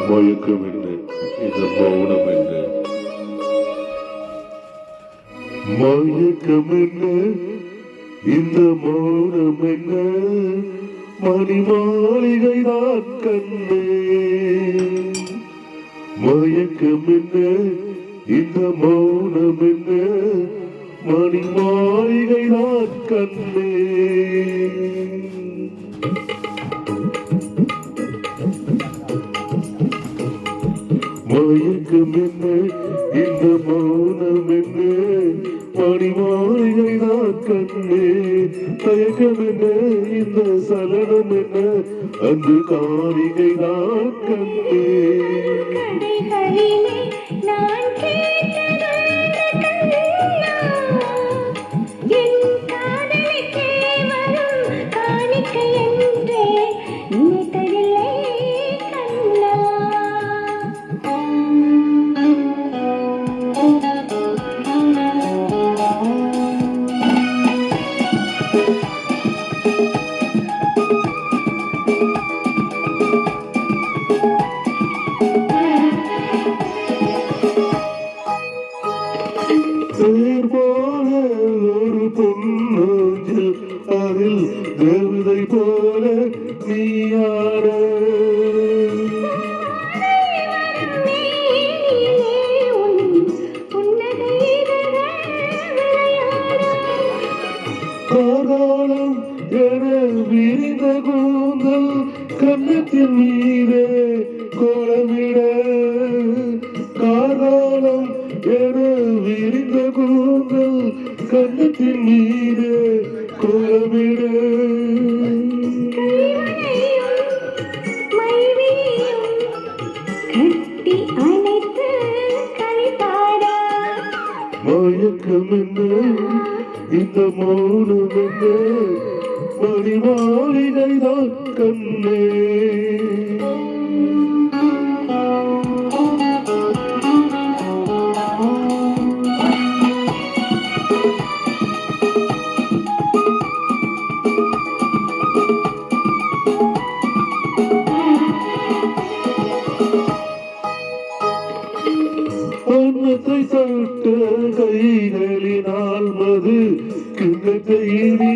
மயக்கம் என்ன, இந்த மௌனம் என்ன? மயக்கம் என்ன, இந்த மௌனம் என்ன? மணி மாளிகை தான் கண்ணே. மயக்கம் என்ன, இந்த மௌனம் என்ன? மணி மாளிகை தான் கண்ணே. மயக்கம் என்ன, இந்த மௌனம் என்ன? மணி மாளிகை தான் கண்ணே. தயக்கம் என்ன, இந்த சலனம் என்ன? அந்த காரிகை தான் கண்ணே. ஒரு பொன்னோஞ்சல் அதில் தேவதை போல நீயாட. காலம் என விரிந்த கூந்தல் கன்னத்தின் மீதே கோலமிட. காலம் என விரிந்த கூந்தல் கன்னத்தின் மீதே கோலமிட. மயக்கம் என்ன, இந்த மௌனம் என்ன? மணி மாளிகை தான் கண்ணே. அன்னத்தை தொட்ட கைகளினால் மது கிண்ணத்தை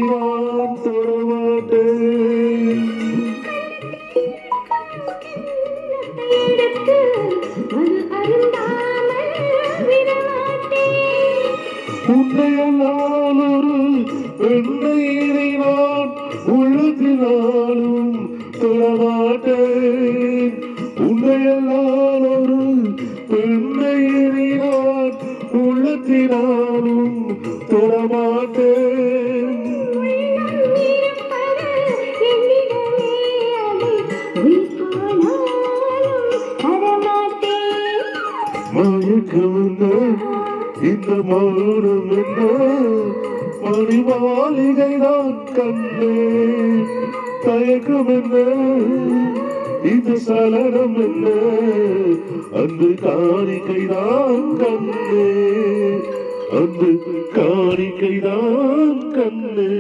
நான் தொடமாட்டேன். உன்னையெல்லாம் ஒரு பெண்ணை நான் உள்ளத்தினாலும் தொடமாட்டேன். உன்னையெல்லாம் ஒரு பெண்ணை நான் உள்ளத்தினாலும் தொடமாட்டேன். மயக்கம் என்ன, இந்த மௌனம் என்ன? மணி மாளிகை தான் கண்ணே. தயக்கம் என்ன, இந்த சலனம் என்ன? அந்த காணிக்கை தான் கண்ணே. அந்த காணிக்கை தான் கண்ணே.